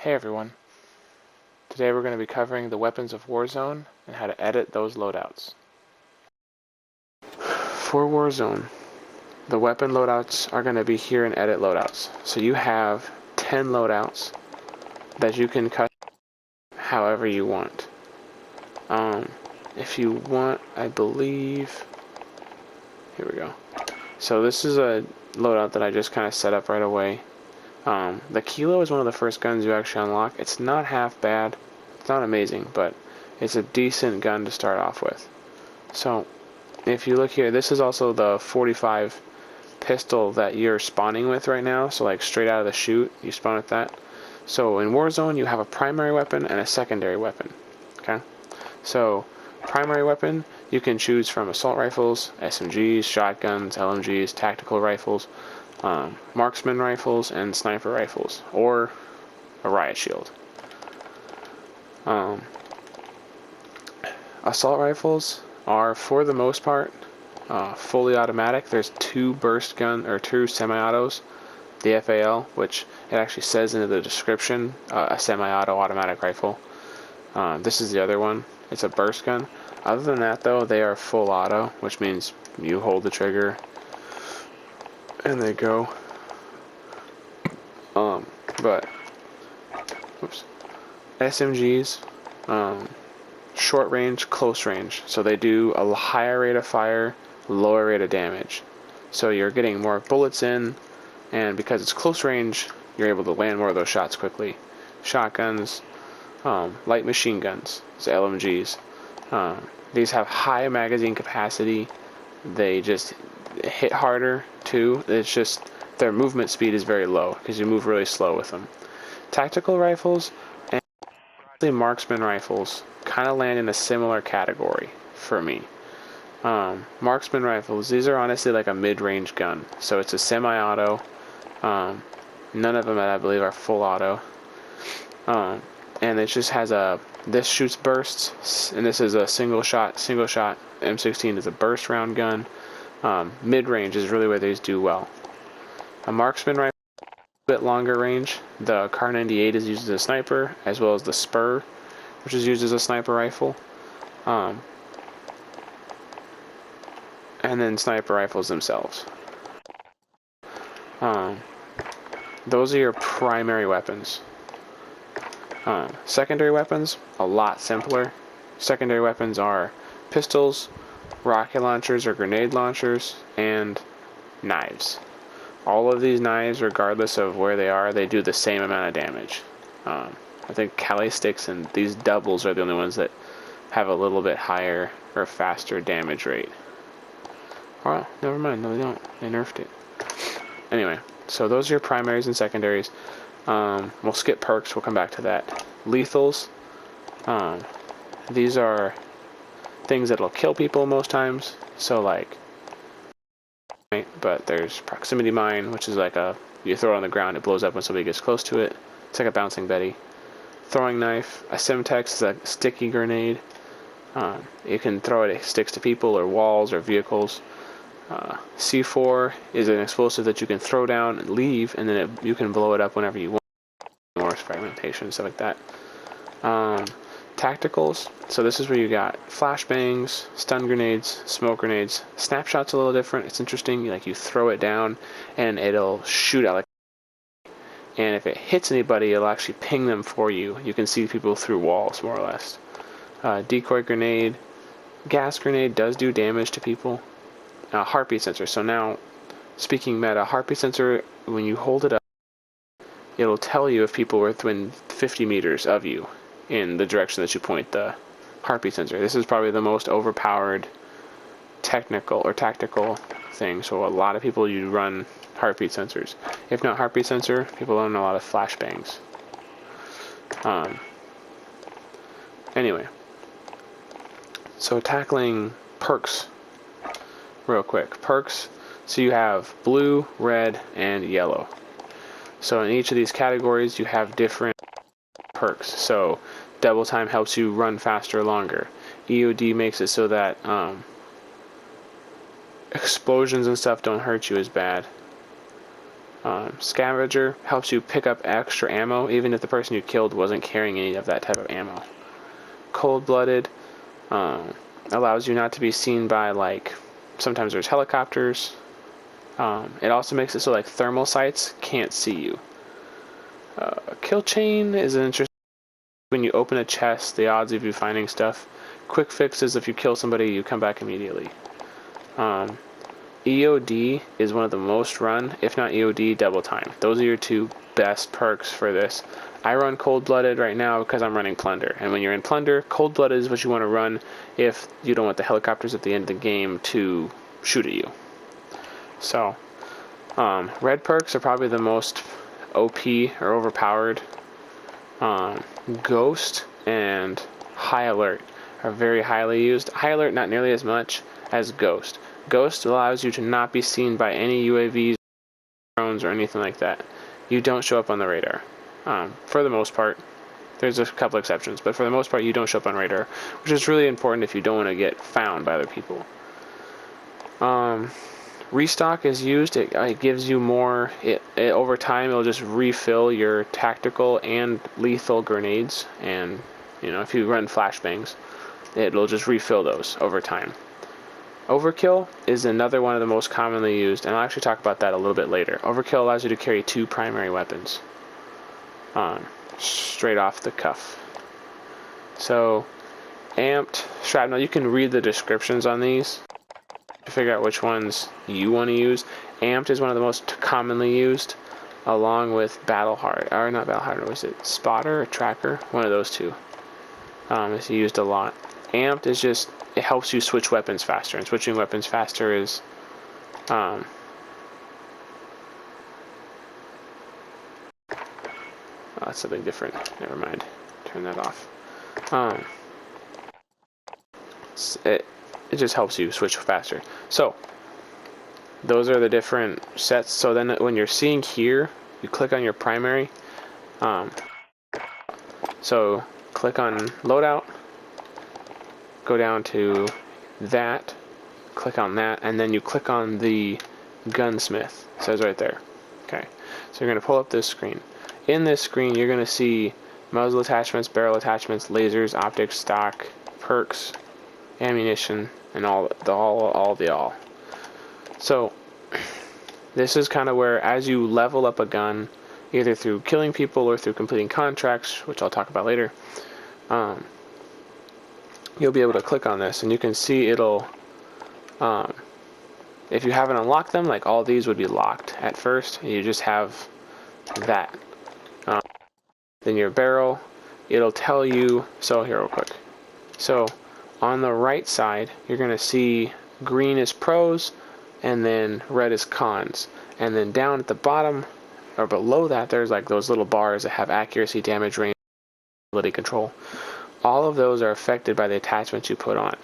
Hey everyone, today we're going to be covering the weapons of Warzone and how to edit those loadouts. For Warzone, the weapon loadouts are going to be here in edit loadouts. So you have 10 loadouts that you can cut however you want. If you want, I believe, here we go. So this is a loadout that I just kind of set up right away. The Kilo is one of the first guns you actually unlock. It's not half bad. It's not amazing, but it's a decent gun to start off with. So, if you look here, this is also the 45 pistol that you're spawning with right now. So, like straight out of the chute, you spawn with that. So, in Warzone, you have a primary weapon and a secondary weapon. Okay? So, primary weapon, you can choose from assault rifles, SMGs, shotguns, LMGs, tactical rifles, marksman rifles, and sniper rifles, or a riot shield. Assault rifles are, for the most part, fully automatic. There's two burst gun or two semi-autos, the FAL, which it actually says in the description, a semi-auto automatic rifle. This is the other one. It's a burst gun. Other than that, though, they are full auto, which means you hold the trigger and they go. But SMGs, short range, close range. So they do a higher rate of fire, lower rate of damage. So you're getting more bullets in, and because it's close range, you're able to land more of those shots quickly. Shotguns, light machine guns, so LMGs. These have high magazine capacity. They just hit harder too. It's just their movement speed is very low because you move really slow with them. Tactical rifles and marksman rifles kind of land in a similar category for me. Marksman rifles, these are honestly like a mid-range gun. So it's a semi-auto. None of them, I believe, are full auto. And it just has this shoots bursts, and this is a single shot. M16 is a burst round gun. Mid-range is really where these do well. A marksman rifle, a bit longer range. The Kar 98 is used as a sniper, as well as the Spur, which is used as a sniper rifle. And then sniper rifles themselves. Those are your primary weapons. Secondary weapons, a lot simpler. Secondary weapons are pistols, rocket launchers or grenade launchers, and knives. All of these knives, regardless of where they are, they do the same amount of damage. I think Kali sticks and these doubles are the only ones that have a little bit higher or faster damage rate. Oh, never mind. No, they don't. They nerfed it. Anyway, so those are your primaries and secondaries. We'll skip perks. We'll come back to that. Lethals. These are things that'll kill people most times. So like, but there's proximity mine, which is like you throw it on the ground, it blows up when somebody gets close to it. It's like a bouncing Betty. Throwing knife. A Simtex is a sticky grenade. You can throw it, it sticks to people or walls or vehicles. C4 is an explosive that you can throw down and leave, and then you can blow it up whenever you want. More fragmentation, stuff like that. Tacticals. So this is where you got flashbangs, stun grenades, smoke grenades. Snapshot's a little different. It's interesting. Like you throw it down, and it'll shoot out like. And if it hits anybody, it'll actually ping them for you. You can see people through walls, more or less. Decoy grenade. Gas grenade does do damage to people. Heartbeat sensor. So now, speaking meta, heartbeat sensor, when you hold it up, it'll tell you if people are within 50 meters of you in the direction that you point the heartbeat sensor. This is probably the most overpowered technical or tactical thing. So a lot of people you run heartbeat sensors. If not heartbeat sensor, people run a lot of flashbangs. Anyway, so tackling perks real quick. Perks, so you have blue, red, and yellow. So in each of these categories you have different perks. So double time helps you run faster longer. EOD makes it so that explosions and stuff don't hurt you as bad. Scavenger helps you pick up extra ammo, even if the person you killed wasn't carrying any of that type of ammo. Cold-blooded allows you not to be seen by, like, sometimes there's helicopters. It also makes it so, like, thermal sights can't see you. Kill chain is an interesting. When you open a chest, the odds of you finding stuff. Quick fix is if you kill somebody, you come back immediately. EOD is one of the most run, if not EOD, double time. Those are your two best perks for this. I run cold-blooded right now because I'm running plunder. And when you're in plunder, cold-blooded is what you want to run if you don't want the helicopters at the end of the game to shoot at you. So, red perks are probably the most OP or overpowered. Ghost and High Alert are very highly used. High Alert not nearly as much as Ghost. Ghost allows you to not be seen by any UAVs, drones, or anything like that. You don't show up on the radar. For the most part. There's a couple exceptions, but for the most part you don't show up on radar, which is really important if you don't want to get found by other people. Restock is used. It gives you more. Over time, it'll just refill your tactical and lethal grenades, and if you run flashbangs, it'll just refill those over time. Overkill is another one of the most commonly used, and I'll actually talk about that a little bit later. Overkill allows you to carry 2 primary weapons, straight off the cuff. So, amped shrapnel. You can read the descriptions on these to figure out which ones you want to use. Amped is one of the most commonly used, along with Spotter or Tracker? One of those two. It's used a lot. Amped is just, it helps you switch weapons faster, and switching weapons faster is that's something different. Never mind. Turn that off. It just helps you switch faster. So those are the different sets. So then when you're seeing here, you click on your primary. So click on loadout, go down to that, click on that, and then you click on the gunsmith. It says right there. Okay, so you're going to pull up this screen. In this screen, you're going to see muzzle attachments, barrel attachments, lasers, optics, stock, perks, ammunition, and all. So this is kind of where, as you level up a gun, either through killing people or through completing contracts, which I'll talk about later, you'll be able to click on this, and you can see it'll, if you haven't unlocked them, like all these would be locked at first, and you just have that. Then your barrel, it'll tell you, so here real quick. So on the right side, you're going to see green is pros, and then red is cons. And then down at the bottom, or below that, there's like those little bars that have accuracy, damage, range, ability control. All of those are affected by the attachments you put on.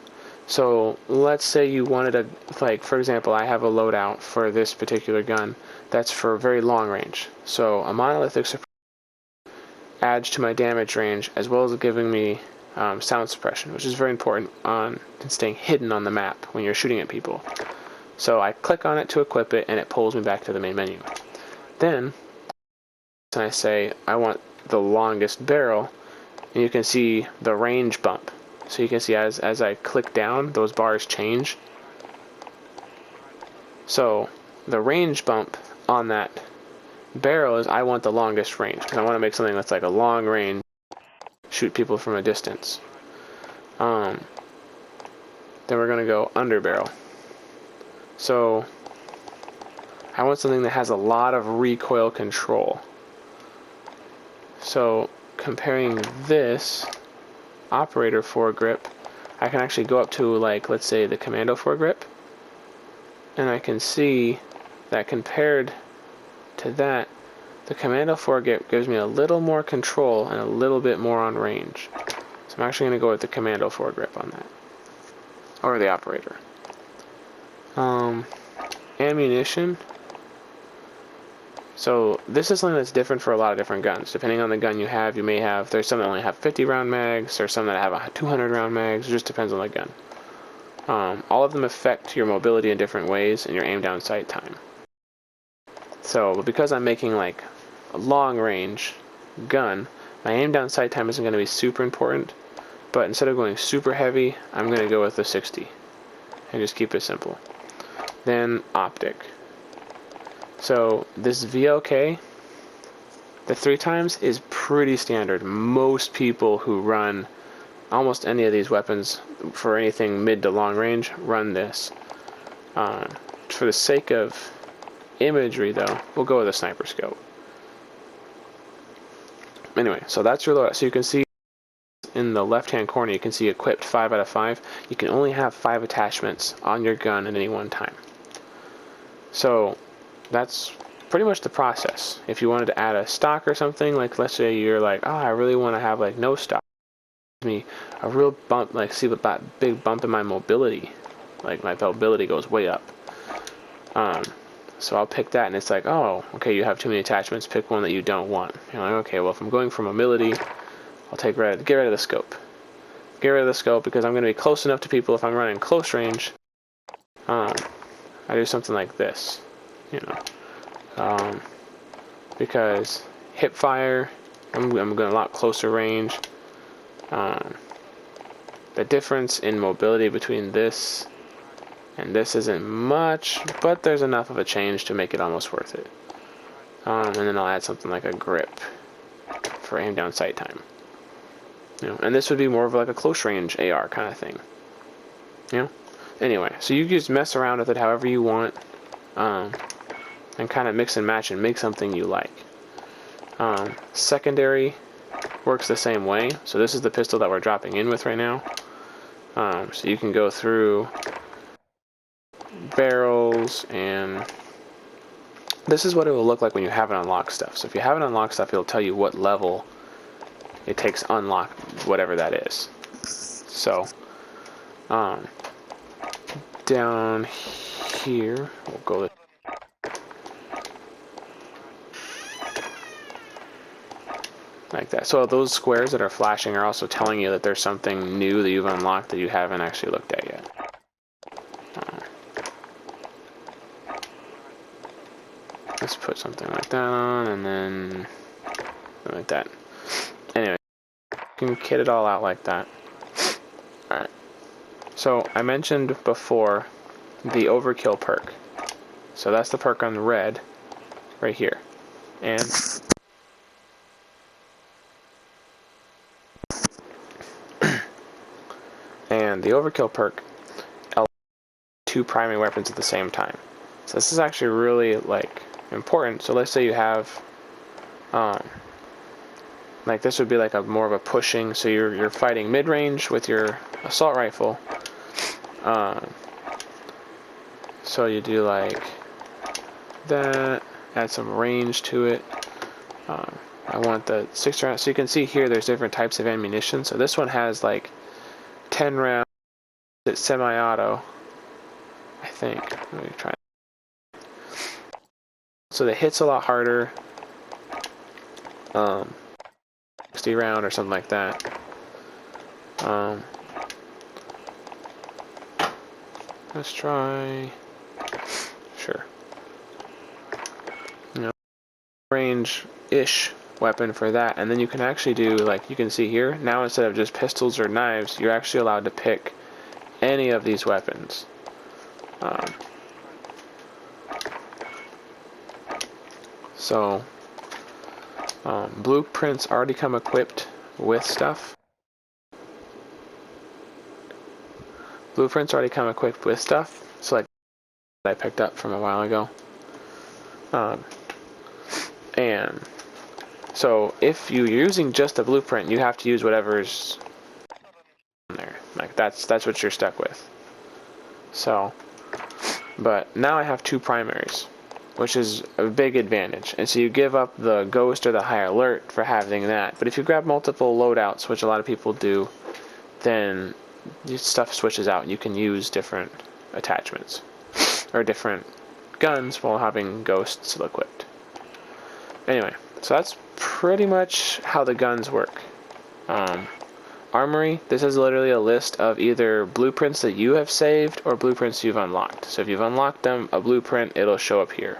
So let's say you wanted to, like for example, I have a loadout for this particular gun that's for very long range. So a monolithic suppression adds to my damage range, as well as giving me sound suppression, which is very important in staying hidden on the map when you're shooting at people. So I click on it to equip it, and it pulls me back to the main menu. Then I say I want the longest barrel, and you can see the range bump. So you can see as I click down, those bars change. So the range bump on that barrel is I want the longest range, because I want to make something that's like a long range, shoot people from a distance. Then we're going to go under barrel. So I want something that has a lot of recoil control. So comparing this operator foregrip, I can actually go up to, like, let's say the commando foregrip, and I can see that compared to that, the commando foregrip gives me a little more control and a little bit more on range. So I'm actually going to go with the commando foregrip on that, or the operator. Ammunition. So this is something that's different for a lot of different guns. Depending on the gun you have, there's some that only have 50 round mags, there's some that have 200 round mags. It just depends on the gun. All of them affect your mobility in different ways and your aim down sight time. So because I'm making like a long range gun, my aim down sight time isn't going to be super important, but instead of going super heavy, I'm going to go with the 60 and just keep it simple. Then optic. So this VLK, the 3 times, is pretty standard. Most people who run almost any of these weapons for anything mid to long range run this. For the sake of imagery though, we'll go with a sniper scope. Anyway, so that's your loadout. So you can see in the left hand corner, you can see equipped 5 out of 5. You can only have 5 attachments on your gun at any one time. So that's pretty much the process. If you wanted to add a stock or something, like let's say you're like, oh, I really want to have like no stock, me a real bump, like see that big bump in my mobility, like my mobility goes way up. So I'll pick that, and it's like, oh, okay, you have too many attachments, pick one that you don't want. You're like, okay, well, if I'm going for mobility, I'll get rid of the scope. Get rid of the scope because I'm going to be close enough to people if I'm running close range. I do something like this, you know, because hip fire, I'm going a lot closer range. The difference in mobility between this and this isn't much, but there's enough of a change to make it almost worth it. And then I'll add something like a grip for aim down sight time. You know, and this would be more of like a close range AR kind of thing. You know? Anyway, so you just mess around with it however you want, and kind of mix and match and make something you like. Secondary works the same way. So this is the pistol that we're dropping in with right now. So you can go through barrels, and this is what it will look like when you haven't unlocked stuff. So if you haven't unlocked stuff, it'll tell you what level it takes to unlock whatever that is. So down here, we'll go like that. So those squares that are flashing are also telling you that there's something new that you've unlocked that you haven't actually looked at yet. Let's put something like that on, and then like that. Anyway, you can kit it all out like that. Alright. So I mentioned before the Overkill perk. So that's the perk on the red right here. And the Overkill perk allows 2 primary weapons at the same time. So this is actually really like important. So let's say you have like this would be like a more of a pushing, so you're fighting mid-range with your assault rifle. So you do like that, add some range to it. I want the 6 rounds. So you can see here there's different types of ammunition. So this one has like 10 rounds. It's semi-auto, I think. Let me try. So the hit's a lot harder. 60 round or something like that. Let's try. Sure. You know, range-ish weapon for that, and then you can actually do, like you can see here, now instead of just pistols or knives, you're actually allowed to pick any of these weapons. Blueprints already come equipped with stuff. Blueprints already come equipped with stuff. So like I picked up from a while ago. And so if you're using just a blueprint, you have to use whatever's in there. Like that's what you're stuck with. So, but now I have 2 primaries, which is a big advantage. And so you give up the ghost or the high alert for having that. But if you grab multiple loadouts, which a lot of people do, then your stuff switches out. You can use different attachments or different guns while having ghosts still equipped. Anyway, so that's pretty much how the guns work. Armory, this is literally a list of either blueprints that you have saved or blueprints you've unlocked. So if you've unlocked them, a blueprint, it'll show up here.